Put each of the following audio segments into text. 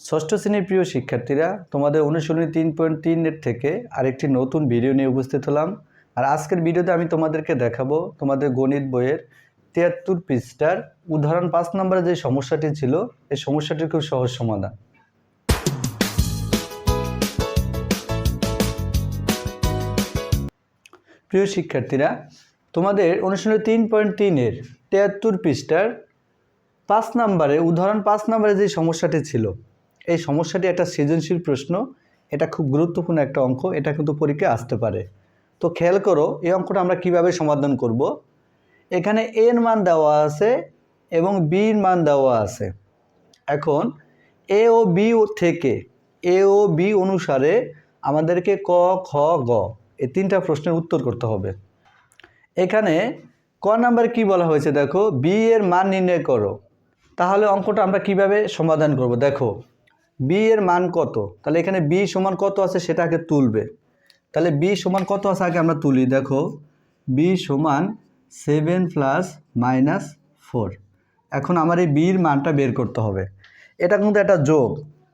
ষষ্ঠ শ্রেণীর প্রিয় শিক্ষার্থীরা, তোমাদের অনুশীলনী 3.3 থেকে আরেকটি নতুন ভিডিও নিয়ে উপস্থিত হলাম। আর আজকের ভিডিওতে আমি তোমাদেরকে দেখাবো তোমাদের গণিত বইয়ের 73 পৃষ্ঠার উদাহরণ 5 নম্বরে যে সমস্যাটি ছিল, এই সমস্যাটির খুব সহজ সমাধান। প্রিয় শিক্ষার্থীরা, তোমাদের অনুশীলনী 3.3 73 পৃষ্ঠার 5 নম্বরে উদাহরণ 5 নম্বরে যে সমস্যাটি ছিল, এই সমস্যাটি একটা সৃজনশীল প্রশ্ন। এটা খুব গুরুত্বপূর্ণ একটা অঙ্ক, এটা কিন্তু পরীক্ষায় আসতে পারে। তো খেয়াল করো এই অঙ্কটা আমরা কিভাবে সমাধান করব। এখানে এর মান দেওয়া আছে এবং বির মান দেওয়া আছে। এখন এ ও বি থেকে এ ও বি অনুসারে আমাদেরকে ক, খ, গ এই তিনটা প্রশ্নের উত্তর করতে হবে। এখানে ক নাম্বার কি বলা হয়েছে দেখো, বি এর মান নির্ণয় করো। তাহলে অঙ্কটা আমরা কিভাবে সমাধান করব। দেখো বি এর মান কত, তাহলে এখানে বি সমান কত আছে সেটা আগে তুলবে। তাহলে বি সমান কত আছে আগে আমরা তুলি। দেখো বি সমান 7 + -4। এখন আমার এই বির মানটা বের করতে হবে। এটা কিন্তু একটা যোগ,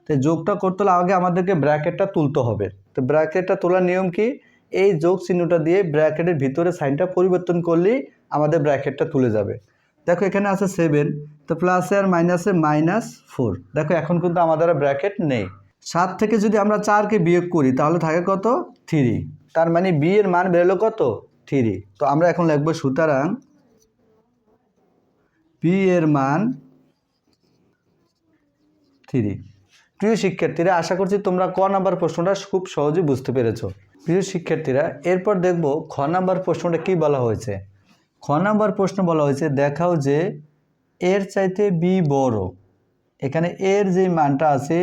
তো যোগটা করতে হলে আগে আমাদেরকে ব্র্যাকেটটা তুলতে হবে। তো ব্র্যাকেটটা তোলার নিয়ম কি, এই যোগ চিহ্নটা দিয়ে ব্র্যাকেটের ভিতরে সাইনটা পরিবর্তন করলেই আমাদের ব্র্যাকেটটা তুলে যাবে। দেখো এখানে আছে 7, তো প্লাসে আর মাইনাসে -4। দেখো এখন কিন্তু আমাদের ব্র্যাকেট নেই। 7 থেকে যদি আমরা 4কে বিয়োগ করি তাহলে থাকে কত, 3। তার মানে বি এর মান বেরোলো কত, 3। তো আমরা এখন লিখবো সুতরাং বি এর মান 3। প্রিয় শিক্ষার্থীরা, আশা করছি তোমরা ক নাম্বার প্রশ্নটা খুব সহজেই বুঝতে পেরেছো। প্রিয় শিক্ষার্থীরা, এরপর দেখব খ নাম্বার প্রশ্নটা কি বলা হয়েছে। খ নাম্বার প্রশ্ন বলা হয়েছে, দেখাও যে এর চাইতে বি বড়। এখানে এর যে মানটা আছে,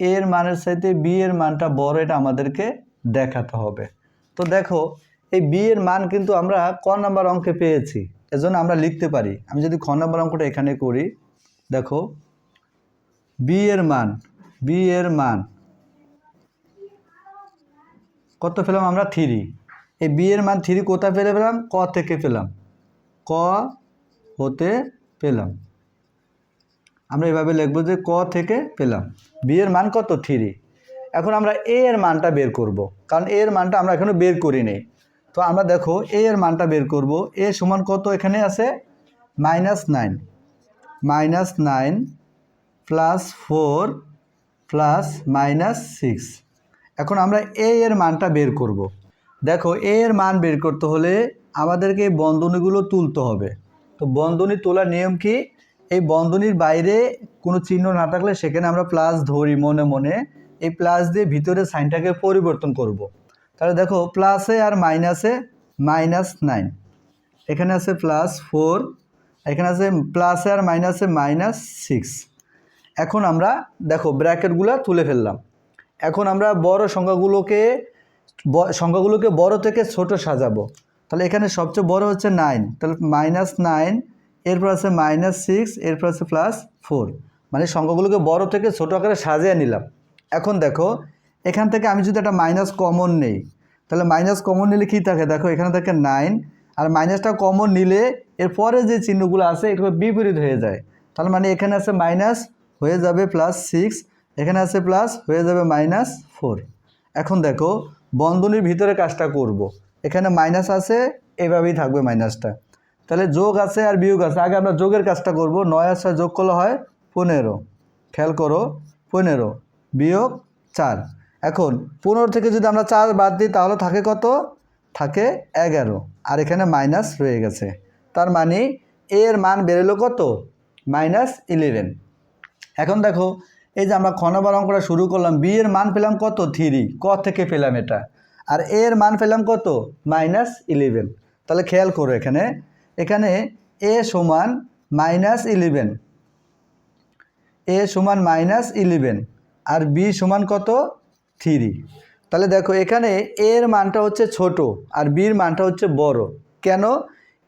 এর মানের চাইতে বি এর মানটা বড়, এটা আমাদেরকে দেখাতে হবে। তো দেখো এই বি এর মান কিন্তু আমরা ক নাম্বার অঙ্কে পেয়েছি, এজন্য আমরা লিখতে পারি। আমি যদি খ নাম্বার অঙ্কটা এখানে করি, দেখো বি এর মান কত পেলাম আমরা, 3। এই বি এর মান 3 কোথায় পেলাম, ক থেকে পেলাম, ক হতে পেলাম। আমরা এভাবে লিখবো যে ক থেকে পেলাম বি এর মান কত, 3। এখন আমরা এ এর মানটা বের করব, কারণ এ এর মানটা আমরা এখনো বের করি নাই। তো আমরা দেখো এ এর মানটা বের করব। এ সমান কত, এখানে আছে -9 +4 +-6। এখন আমরা এ এর মানটা বের করব। দেখো এ এর মান বের করতে হলে আমাদেরকে এই বন্ধনীগুলো তুলতে হবে। তো বন্ধনী তোলার নিয়ম কি, এই বন্ধনীর বাইরে কোনো চিহ্ন না থাকলে সেখানে আমরা প্লাস ধরি মনে মনে, এই প্লাস দিয়ে ভিতরে সাইনটাকে পরিবর্তন করব। তাহলে দেখো প্লাসে আর মাইনাসে -9, এখানে আছে +4, এখানে আছে প্লাসে আর মাইনাসে -6। এখন আমরা দেখো ব্র্যাকেটগুলো তুলে ফেললাম। এখন আমরা বড় সংখ্যাগুলোকে বড় থেকে ছোট সাজাবো। তাহলে এখানে সবচেয়ে বড় হচ্ছে 9, তাহলে -9, এরপর আছে -6, এরপর আছে +4। মানে সংখ্যাগুলোকে বড় থেকে ছোট আকারে সাজিয়ে নিলাম। এখন দেখো এখান থেকে আমি যদি একটা মাইনাস কমন নেই, তাহলে মাইনাস কমন নিলে কী থাকে, দেখো এখানে থাকে 9, আর মাইনাসটা কমন নিলে এরপরে যে চিহ্নগুলো আছে এগুলো বিপরীত হয়ে যায়। তাহলে মানে এখানে আছে মাইনাস হয়ে যাবে +6, এখানে আছে প্লাস হয়ে যাবে -4। এখন দেখো বন্ধনীর ভিতরে কাজটা করব। এখানে মাইনাস আছে, এভাবেই থাকবে মাইনাসটা। তাহলে যোগ আছে আর বিয়োগ আছে, আগে আমরা যোগের কাজটা করব। 9 আর 6 যোগ করলে হয় 15। খেয়াল করো 15 বিয়োগ 4। এখন 15 থেকে যদি আমরা 4 বাদ দিই তাহলে থাকে কত, থাকে 11, আর এখানে মাইনাস রয়ে গেছে। তার মানে এর মান বেরোলো কত, -11। এখন দেখো এই যে আমরা খ নম্বর অঙ্কটা শুরু করলাম, বি এর মান পেলাম কত, 3, ক থেকে পেলাম এটা, আর এর মান পেলাম কত, -11। তাহলে খেয়াল করো এখানে এ সমান -11, এ সমান -11 আর বি সমান কত, 3। তাহলে দেখো এখানে এর মানটা হচ্ছে ছোট আর বির মানটা হচ্ছে বড়। কেন,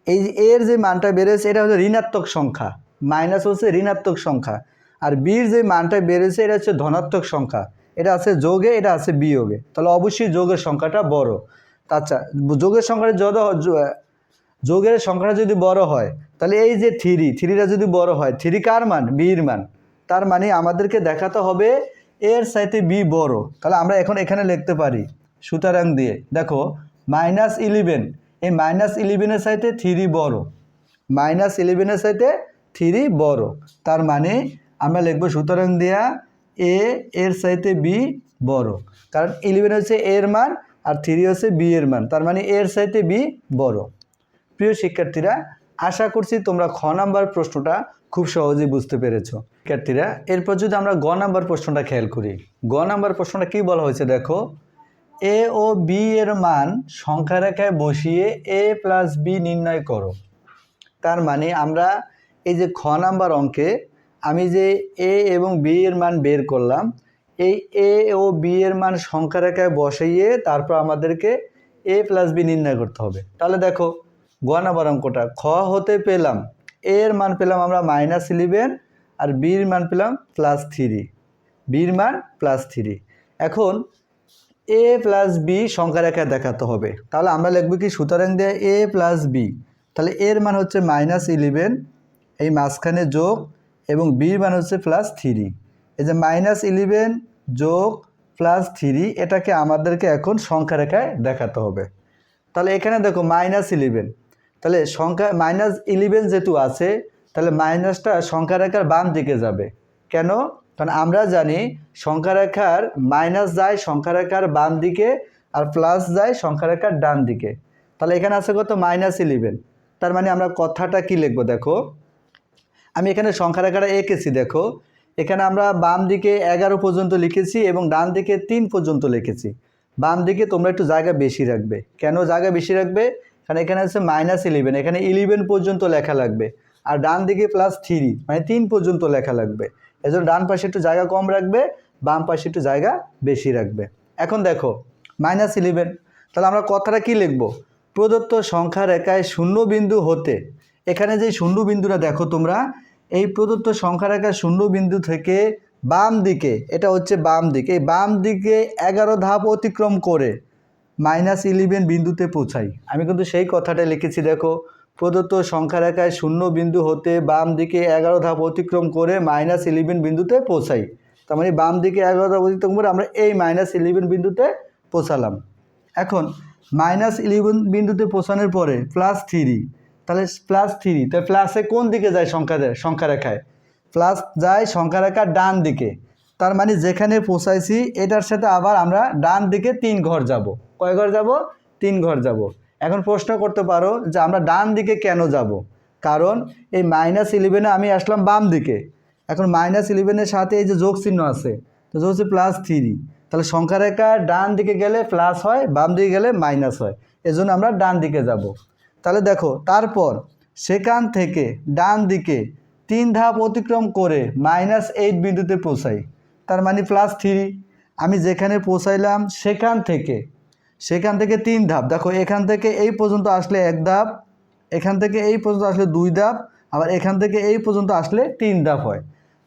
এই এর যে মানটা বেড়েছে এটা হচ্ছে ঋণাত্মক সংখ্যা, মাইনাস হচ্ছে ঋণাত্মক সংখ্যা, আর বির যে মানটা বেড়েছে এটা হচ্ছে ধনাত্মক সংখ্যা। এটা আছে যোগে, এটা আছে বিয়োগে, তাহলে অবশ্যই যোগের সংখ্যাটা বড়। আচ্ছা, যোগের সংখ্যাটা যদি বড় হয় তাহলে এই যে 3টা যদি বড় হয়, 3 কার মান, বির মান, তার মানে আমাদেরকে দেখাতে হবে এর চাইতে বি বড়। তাহলে আমরা এখন এখানে লিখতে পারি সুতরাং দিয়ে, দেখো -11, এই -11-এর চাইতে 3 বড়, -11-এর চাইতে 3 বড়। তার মানে আমরা লিখব সুতরাং দেয়া এ এর চাইতে বি বড়, কারণ 11 হচ্ছে এর মান আর 3 হচ্ছে বি এর মান, তার মানে এর চাইতে বি বড়। প্রিয় শিক্ষার্থীরা, আশা করছি তোমরা খ নাম্বার প্রশ্নটা খুব সহজেই বুঝতে পেরেছো। শিক্ষার্থীরা, এরপর যদি আমরা গ নাম্বার প্রশ্নটা খেয়াল করি, গ নাম্বার প্রশ্নটা কি বলা হয়েছে দেখো, এ ও বি এর মান সংখ্যা রেখায় বসিয়ে এ প্লাস বি নির্ণয় করো। তার মানে আমরা এই যে খ নাম্বার অঙ্কে আমি যে এ এবং বি এর মান বের করলাম, এই এ ও বি এর মান সংখ্যা রেখায় বসাইয়ে তারপর আমাদেরকে এ প্লাস বি নির্ণয় করতে হবে। তাহলে দেখো গ নাম্বার অঙ্কটা, খ হতে পেলাম এর মান পেলাম আমরা -11 আর বির মান পেলাম +3, বির মান +3। এখন এ প্লাস বি সংখ্যা রেখায় দেখাতে হবে, তাহলে আমরা লিখব কি সুতরাং দিয়ে এ প্লাস বি, তাহলে এর মান হচ্ছে -11, এই মাঝখানে যোগ, এবং বির মান হচ্ছে +3। এই যে -11 যোগ +3 এটাকে আমাদেরকে এখন সংখ্যা রেখায় দেখাতে হবে। তাহলে এখানে দেখো -11, তাহলে সংখ্যা -11 যেহেতু আছে, তাহলে মাইনাসটা সংখ্যা রেখার বাম দিকে যাবে। কেন? কারণ আমরা জানি সংখ্যা রেখার মাইনাস যায় সংখ্যা রেখার বাম দিকে আর প্লাস যায় সংখ্যা রেখার ডান দিকে। তাহলে এখানে আছে কত -11, তার মানে আমরা কথাটা কি লিখবো দেখো, আমি এখানে সংখ্যা রেখাটা এঁকেছি, দেখো এখানে আমরা বাম দিকে 11 পর্যন্ত লিখেছি এবং ডান দিকে 3 পর্যন্ত লিখেছি। বাম দিকে তোমরা একটু জায়গা বেশি রাখবে। কেন জায়গা বেশি রাখবে? কারণ এখানে আছে -11, এখানে 11 পর্যন্ত লেখা লাগবে, আর ডান দিকে +3 মানে 3 পর্যন্ত লেখা লাগবে। এজন্য ডান পাশে একটু জায়গা কম রাখবে, বাম পাশে একটু জায়গা বেশি রাখবে। এখন দেখো -11, তাহলে আমরা কথাটা কি লিখব, প্রদত্ত সংখ্যা রেখায় শূন্য বিন্দু হতে, এখানে যে শূন্য বিন্দুটা দেখো তোমরা, এই প্রদত্ত সংখ্যা রেখার শূন্য বিন্দু থেকে বাম দিকে, এটা হচ্ছে বাম দিকে, এই বাম দিকে 11 ধাপ অতিক্রম করে -11 বিন্দুতে পৌঁছাই। আমি কিন্তু সেই কথাটা লিখেছি, দেখো প্রদত্ত সংখ্যা রেখায় শূন্য বিন্দু হতে বাম দিকে 11 ধাপ অতিক্রম করে -11 বিন্দুতে পৌঁছাই। তার মানে বাম দিকে 11 ধাপ অতিক্রম করে আমরা এই -11 বিন্দুতে পৌঁছালাম। এখন -11 বিন্দুতে পৌঁছানোর পরে +3, তাহলে +3, তাহলে প্লাসে কোন দিকে যায় সংখ্যা রেখায়? প্লাস যায় সংখ্যা রেখার ডান দিকে। তার মানে যেখানে পৌঁছাইছি এটার সাথে আবার আমরা ডান দিকে 3 ঘর যাব। কয় ঘর যাব? 3 ঘর যাব। এখন প্রশ্ন করতে পারো যে আমরা ডান দিকে কেন যাব? কারণ এই -11-এ আমি আসলাম বাম দিকে, এখন -11-এর সাথে এই যে যোগ চিহ্ন আছে, তো যোগ হচ্ছে +3, তাহলে সংখ্যা রেখার ডান দিকে গেলে প্লাস হয়, বাম দিকে গেলে মাইনাস হয়, এজন্য আমরা ডান দিকে যাব। তাহলে দেখো তারপর সেখান থেকে ডান দিকে 3 ধাপ অতিক্রম করে -8 বিন্দুতে পৌঁছাই। তার মানে +3, আমি যেখানে পৌঁছাইলাম সেখান থেকে 3 ধাপ, দেখো এখান থেকে এই পর্যন্ত আসলে 1 ধাপ, এখান থেকে এই পর্যন্ত আসলে 2 ধাপ, আবার এখান থেকে এই পর্যন্ত আসলে 3 ধাপ হয়।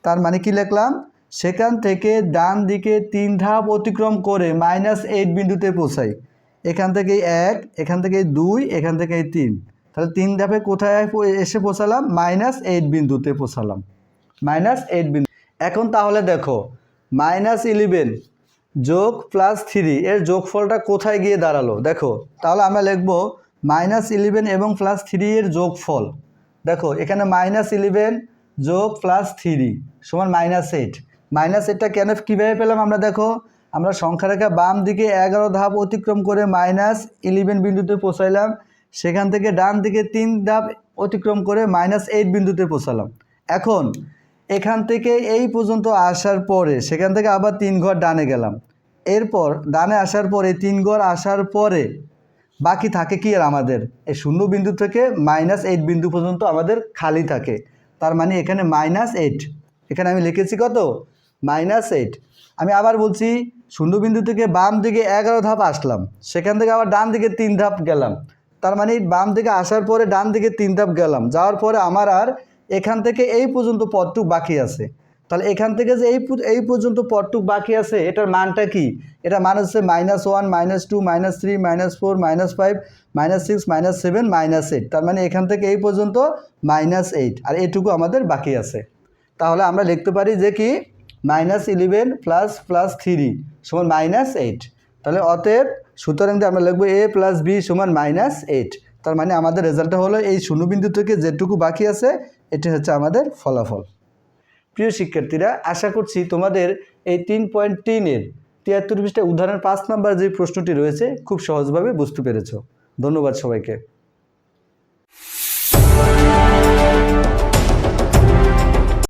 তার মানে কি লিখলাম, সেখান থেকে ডান দিকে 3 ধাপ অতিক্রম করে -8 বিন্দুতে পৌঁছাই। এখান থেকে 1, এখান থেকে 2, এখান থেকে 3, তাহলে 3 ধাপে কোথায় এসে পৌঁছালাম? -8 বিন্দুতে পৌঁছালাম, -8 বিন্দু। এখন তাহলে দেখো -11 যোগ +3 এর যোগফলটা কোথায় গিয়ে দাঁড়ালো দেখো, তাহলে আমরা লিখব -11 এবং +3 এর যোগফল। দেখো এখানে -11 যোগ +3 সমান -8। -8টা কেন কীভাবে পেলাম আমরা? দেখো আমরা সংখ্যা রেখা বাম দিকে 11 ধাপ অতিক্রম করে -11 বিন্দুতে পৌঁছাইলাম, সেখান থেকে ডান দিকে 3 ধাপ অতিক্রম করে -8 বিন্দুতে পৌঁছালাম। এখন এখান থেকে এই পর্যন্ত আসার পরে সেখান থেকে আবার 3 ঘর ডানে গেলাম, এরপর ডানে আসার পরে 3 ঘর আসার পরে বাকি থাকে কি আর আমাদের এই শূন্য বিন্দু থেকে -8 বিন্দু পর্যন্ত আমাদের খালি থাকে। তার মানে এখানে -8, এখানে আমি লিখেছি কত? -8। আমি আবার বলছি শূন্য বিন্দু থেকে বাম দিকে 11 ধাপ আসলাম, সেখান থেকে আবার ডান দিকে 3 ধাপ গেলাম, তার মানে বাম দিকে আসার পরে ডান দিকে 3 ধাপ গেলাম, যাওয়ার পরে আমার আর এখান থেকে এই পর্যন্ত পথটুক বাকি আছে। তাহলে এখান থেকে যে এই পর্যন্ত পথটুক বাকি আছে এটার মানটা কি? এটা মান হচ্ছে -1, -2, -3, -4, -5, -6, -7, -8। তার মানে এখান থেকে এই পর্যন্ত -8, আর এটুকু আমাদের বাকি আছে। তাহলে আমরা লিখতে পারি যে কি -11 প্লাস প্লাস 3 সমান -8। তাহলে অতএব সুতরাং আমরা লিখবো a প্লাস b সমান -8। তার মানে আমাদের রেজাল্টটা হলো এই শূন্যবিন্দু থেকে যেটুকু বাকি আছে এটি হচ্ছে আমাদের ফলাফল। প্রিয় শিক্ষার্থীরা, আশা করছি তোমাদের এই 3.3-এর 73 পৃষ্ঠা উদাহরণ 5 নম্বর যে প্রশ্নটি রয়েছে খুব সহজভাবে বুঝতে পেরেছো। ধন্যবাদ সবাইকে।